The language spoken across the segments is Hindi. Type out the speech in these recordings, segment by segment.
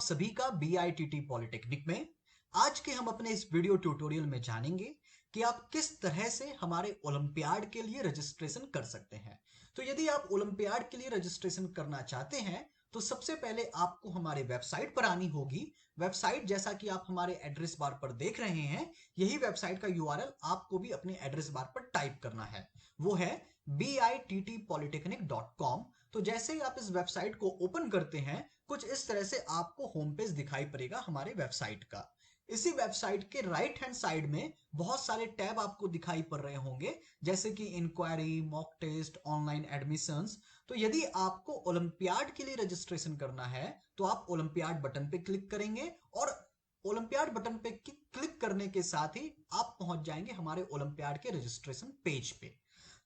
सभी का BITT पॉलिटेक्निक में। आज के हम अपने इस वीडियो ट्यूटोरियल में जानेंगे कि आप किस तरह से हमारे ओलंपियाड के लिए रजिस्ट्रेशन कर सकते हैं। तो यदि आप ओलंपियाड के लिए रजिस्ट्रेशन करना चाहते हैं तो सबसे पहले आपको हमारे वेबसाइट पर आनी होगी। वेबसाइट जैसा कि आप हमारे एड्रेस बार पर देख रहे हैं, यही वेबसाइट का URL आपको भी अपने एड्रेस बार पर टाइप करना है। वो है bittpolytechnic.com। तो जैसे ही आप इस वेबसाइट को ओपन करते हैं, कुछ इस तरह से आपको होम पेज दिखाई पड़ेगा हमारे वेबसाइट का। इसी वेबसाइट के राइट हैंड साइड में बहुत सारे टैब आपको दिखाई पड़ रहे होंगे, जैसे कि inquiry, mock test, online admissions. तो यदि आपको ओलंपियाड के लिए रजिस्ट्रेशन करना है तो आप ओलंपियाड बटन पे क्लिक करेंगे और ओलंपियाड बटन पे क्लिक करने के साथ ही आप पहुंच जाएंगे हमारे ओलंपियाड के रजिस्ट्रेशन पेज पे।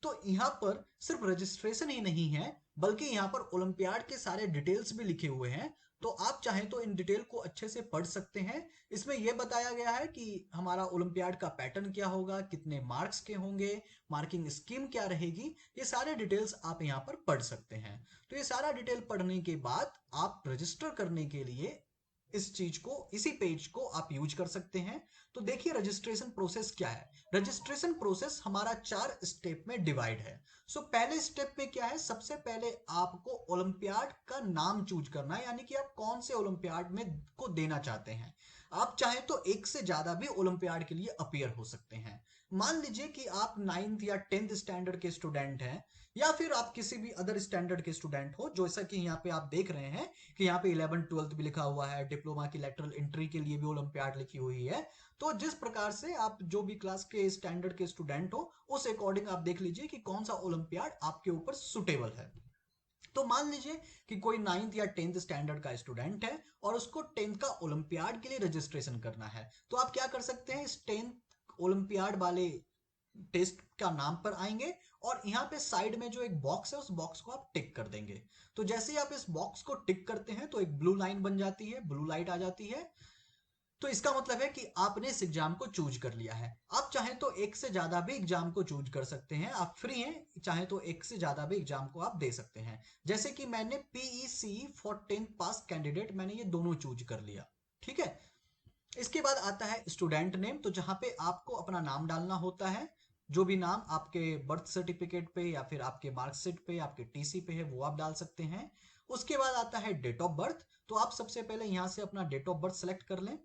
तो यहाँ पर सिर्फ रजिस्ट्रेशन ही नहीं है, बल्कि यहाँ पर ओलंपियाड के सारे डिटेल्स भी लिखे हुए हैं। तो आप चाहें तो इन डिटेल को अच्छे से पढ़ सकते हैं। इसमें यह बताया गया है कि हमारा ओलंपियाड का पैटर्न क्या होगा, कितने मार्क्स के होंगे, मार्किंग स्कीम क्या रहेगी, ये सारे डिटेल्स आप यहाँ पर पढ़ सकते हैं। तो ये सारा डिटेल पढ़ने के बाद आप रजिस्टर करने के लिए इस चीज को, इसी पेज को आप यूज कर सकते हैं। तो देखिए रजिस्ट्रेशन प्रोसेस क्या है। रजिस्ट्रेशन प्रोसेस हमारा 4 स्टेप में डिवाइड है। सो पहले स्टेप में क्या है, सबसे पहले आपको ओलंपियाड का नाम चूज करना है, यानी कि आप कौन से ओलंपियाड में को देना चाहते हैं। आप चाहें तो एक से ज्यादा भी ओलंपियाड के लिए अपीयर हो सकते हैं। मान लीजिए कि आप 9th या 10th स्टैंडर्ड के स्टूडेंट हैं, या फिर आप किसी भी अदर स्टैंडर्ड के स्टूडेंट हो, जैसा कि यहाँ पे आप देख रहे हैं कि यहाँ पे 11th 12th भी लिखा हुआ है, डिप्लोमा की लेटरल एंट्री के लिए भी ओलंपियाड लिखी हुई है। तो जिस प्रकार से आप जो भी क्लास के स्टैंडर्ड के स्टूडेंट हो, उस अकॉर्डिंग आप देख लीजिए कि कौन सा ओलंपियाड आपके ऊपर सुटेबल है। तो मान लीजिए कि कोई 9th या 10th स्टैंडर्ड का स्टूडेंट है और उसको 10th का ओलंपियाड के लिए रजिस्ट्रेशन करना है। तो आप क्या कर सकते हैं, इस 10th ओलंपियाड वाले टेस्ट का नाम पर आएंगे और यहाँ पे साइड में जो एक बॉक्स है, उस बॉक्स को आप टिक कर देंगे। तो जैसे ही आप इस बॉक्स को टिक करते हैं तो एक ब्लू लाइन बन जाती है, ब्लू लाइट आ जाती है। तो इसका मतलब है कि आपने इस एग्जाम को चूज कर लिया है। आप चाहें तो एक से ज्यादा भी एग्जाम को चूज कर सकते हैं, आप फ्री हैं, चाहें तो एक से ज्यादा भी एग्जाम को आप दे सकते हैं। जैसे कि मैंने PEC for 10th pass candidate, मैंने ये दोनों चूज कर लिया। ठीक है। इसके बाद आता है स्टूडेंट नेम, तो जहां पे आपको अपना नाम डालना होता है। जो भी नाम आपके बर्थ सर्टिफिकेट पे या फिर आपके मार्कशीट पे, आपके TC पे है, वो आप डाल सकते हैं। उसके बाद आता है डेट ऑफ बर्थ। तो आप सबसे पहले यहां से अपना डेट ऑफ बर्थ सेलेक्ट कर लें।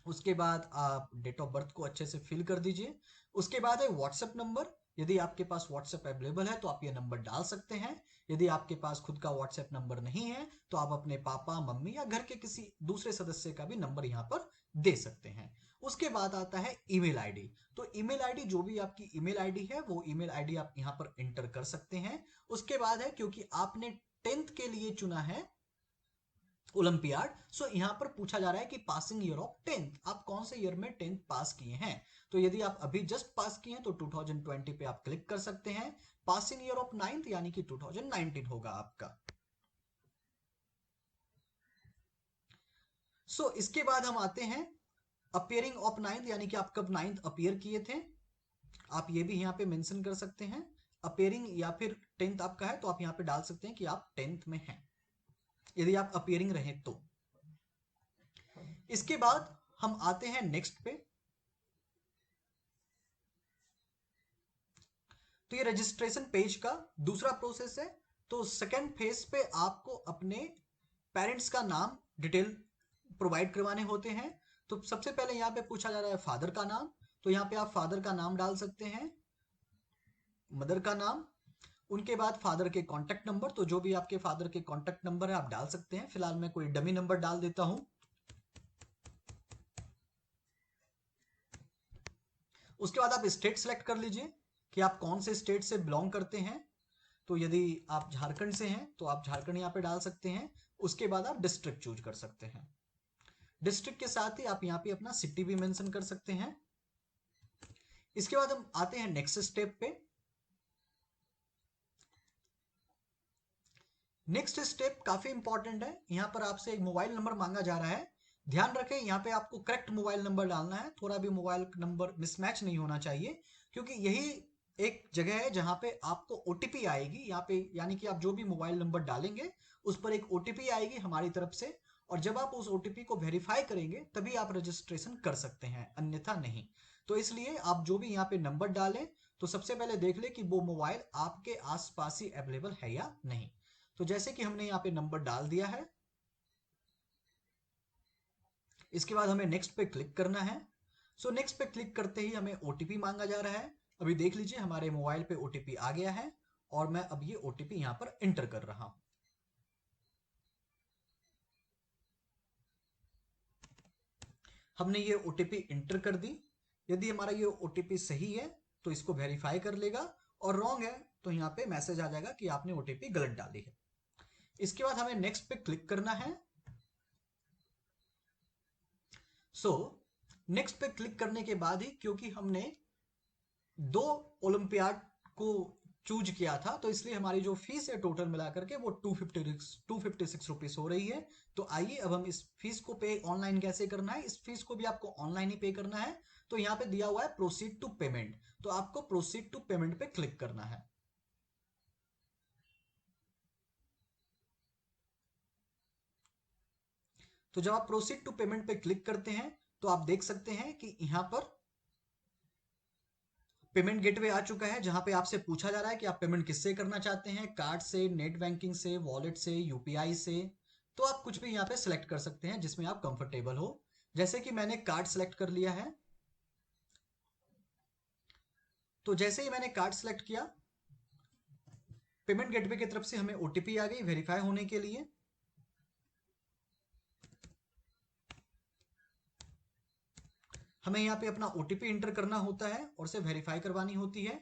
उसके बाद आप डेट ऑफ बर्थ को अच्छे से फिल कर दीजिए। उसके बाद है व्हाट्सएप नंबर। यदि आपके पास व्हाट्सएप अवेलेबल है तो आप ये नंबर डाल सकते हैं। यदि आपके पास खुद का व्हाट्सएप नंबर नहीं है तो आप अपने पापा, मम्मी या घर के किसी दूसरे सदस्य का भी नंबर यहाँ पर दे सकते हैं। उसके बाद आता है ईमेल आईडी। तो ईमेल आईडी, जो भी आपकी ईमेल आईडी है, वो ईमेल आईडी आप यहाँ पर एंटर कर सकते हैं। उसके बाद है, क्योंकि आपने 10th के लिए चुना है ओलंपियाड, सो यहां पर पूछा जा रहा है कि पासिंग ईयर ऑफ 10th, आप कौन से ईयर में 10th पास किए हैं। तो यदि आप अभी जस्ट पास किए हैं तो 2020 पे आप क्लिक कर सकते हैं। पासिंग ईयर ऑफ 9th यानी कि 2019 होगा आपका। इसके बाद हम आते हैं अपियरिंग ऑफ 9th, यानी कि आप कब 9th अपियर किए थे। आप ये भी यहाँ पे मेंशन कर सकते हैं। अपियरिंग या फिर 10th आपका है तो आप यहाँ पे डाल सकते हैं कि आप 10th में हैं, यदि आप अपियरिंग रहे तो। इसके बाद हम आते हैं नेक्स्ट पे। तो ये रजिस्ट्रेशन पेज का दूसरा प्रोसेस है। तो सेकेंड फेज पे आपको अपने पेरेंट्स का नाम डिटेल प्रोवाइड करवाने होते हैं। तो सबसे पहले यहाँ पे पूछा जा रहा है फादर का नाम। तो यहाँ पे आप फादर का नाम डाल सकते हैं, मदर का नाम। उनके बाद फादर के कॉन्टेक्ट नंबर, तो जो भी आपके फादर के कॉन्टेक्ट नंबर है आप डाल सकते हैं। फिलहाल मैं कोई डमी नंबर डाल देता हूं। उसके बाद आप स्टेट सेलेक्ट कर लीजिए कि आप कौन से स्टेट से बिलोंग करते हैं। तो यदि आप झारखंड से हैं तो आप झारखंड यहाँ पे डाल सकते हैं। उसके बाद आप डिस्ट्रिक्ट चूज कर सकते हैं। डिस्ट्रिक्ट के साथ ही आप यहाँ पे अपना सिटी भी मेंशन कर सकते हैं। इसके बाद हम आते हैं नेक्स्ट स्टेप पे। नेक्स्ट स्टेप काफी इंपॉर्टेंट है। यहाँ पर आपसे एक मोबाइल नंबर मांगा जा रहा है। ध्यान रखें, यहाँ पे आपको करेक्ट मोबाइल नंबर डालना है, थोड़ा भी मोबाइल नंबर मिसमैच नहीं होना चाहिए, क्योंकि यही एक जगह है जहां पे आपको OTP आएगी यहाँ पे, यानी कि आप जो भी मोबाइल नंबर डालेंगे उस पर एक OTP आएगी हमारी तरफ से। और जब आप उस ओटीपी को वेरीफाई करेंगे तभी आप रजिस्ट्रेशन कर सकते हैं, अन्यथा नहीं। तो इसलिए आप जो भी यहाँ पे नंबर डालें तो सबसे पहले देख ले कि वो मोबाइल आपके आसपास ही अवेलेबल है या नहीं। तो जैसे कि हमने यहाँ पे नंबर डाल दिया है, इसके बाद हमें नेक्स्ट पे क्लिक करना है। सो नेक्स्ट पे क्लिक करते ही हमें ओटीपी मांगा जा रहा है। अभी देख लीजिए हमारे मोबाइल पे ओटीपी आ गया है और मैं अब ये ओटीपी यहाँ पर एंटर कर रहा हूं। हमने ये ओटीपी इंटर कर दी। यदि हमारा ये ओटीपी सही है तो इसको वेरीफाई कर लेगा, और रॉन्ग है तो यहाँ पे मैसेज आ जाएगा कि आपने ओटीपी गलत डाली है। इसके बाद हमें नेक्स्ट पे क्लिक करना है। सो नेक्स्ट पे क्लिक करने के बाद ही, क्योंकि हमने 2 ओलंपियाड को चूज किया था, तो इसलिए हमारी जो फीस है टोटल मिलाकर के वो 256 रुपीस हो रही है। तो आइए अब हम इस फीस को पे ऑनलाइन कैसे करना है, इस फीस को भी आपको ऑनलाइन ही पे करना है। तो यहाँ पे दिया हुआ है प्रोसीड टू पेमेंट, तो आपको प्रोसीड टू पेमेंट पे क्लिक करना है। तो जब आप प्रोसीड टू पेमेंट पे क्लिक करते हैं तो आप देख सकते हैं कि यहाँ पर पेमेंट गेटवे आ चुका है, जहां पे आपसे पूछा जा रहा है कि आप पेमेंट किससे करना चाहते हैं, कार्ड से, नेट बैंकिंग से, वॉलेट से, यूपीआई से। तो आप कुछ भी यहाँ पे सिलेक्ट कर सकते हैं जिसमें आप कंफर्टेबल हो। जैसे कि मैंने कार्ड सिलेक्ट कर लिया है। तो जैसे ही मैंने कार्ड सिलेक्ट किया, पेमेंट गेटवे की तरफ से हमें ओटीपी आ गई वेरीफाई होने के लिए। हमें यहाँ पे अपना ओटीपी इंटर करना होता है और उसे वेरीफाई करवानी होती है।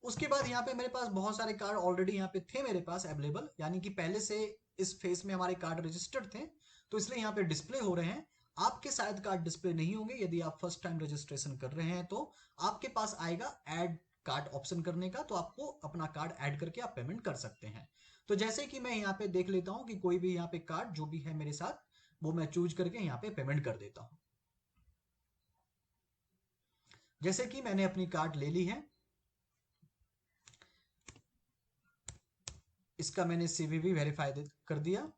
उसके बाद यहाँ पे मेरे पास बहुत सारे कार्ड ऑलरेडी यहाँ पे थे मेरे पास अवेलेबल, यानी कि पहले से इस फेज में हमारे कार्ड रजिस्टर्ड थे, तो इसलिए यहाँ पे डिस्प्ले हो रहे हैं। आपके शायद कार्ड डिस्प्ले नहीं होंगे, यदि आप फर्स्ट टाइम रजिस्ट्रेशन कर रहे हैं तो आपके पास आएगा ऐड कार्ड ऑप्शन करने का, तो आपको अपना कार्ड ऐड करके आप पेमेंट कर सकते हैं। तो जैसे कि मैं यहाँ पे देख लेता हूँ कि कोई भी यहाँ पे कार्ड जो भी है मेरे साथ, वो मैं चूज करके यहाँ पे पेमेंट कर देता हूँ। जैसे कि मैंने अपनी कार्ड ले ली है, इसका मैंने सीवीवी वेरीफाई कर दिया।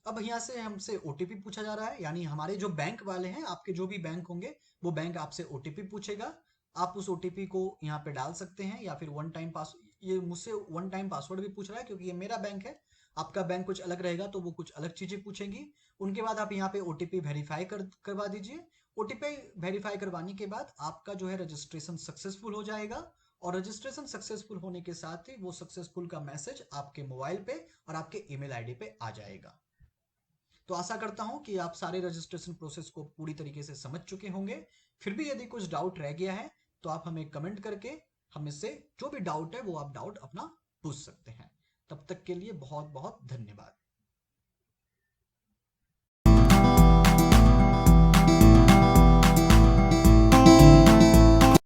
अब यहाँ से हमसे ओटीपी पूछा जा रहा है, यानी हमारे जो बैंक वाले हैं, आपके जो भी बैंक होंगे वो बैंक आपसे ओटीपी पूछेगा। आप उस ओटीपी को यहाँ पे डाल सकते हैं, या फिर वन टाइम पास, ये मुझसे वन टाइम पासवर्ड भी पूछ रहा है क्योंकि ये मेरा बैंक है। आपका बैंक कुछ अलग रहेगा तो वो कुछ अलग चीजें पूछेंगी। उनके बाद आप यहाँ पे ओटीपी वेरीफाई करवा दीजिए। ओटीपी वेरीफाई करवाने के बाद आपका जो है रजिस्ट्रेशन सक्सेसफुल हो जाएगा, और रजिस्ट्रेशन सक्सेसफुल होने के साथ ही वो सक्सेसफुल का मैसेज आपके मोबाइल पे और आपके ईमेल आईडी पे आ जाएगा। तो आशा करता हूं कि आप सारे रजिस्ट्रेशन प्रोसेस को पूरी तरीके से समझ चुके होंगे। फिर भी यदि कुछ डाउट रह गया है तो आप हमें कमेंट करके हम इससे जो भी डाउट है वो आप डाउट अपना पूछ सकते हैं। तब तक के लिए बहुत बहुत धन्यवाद।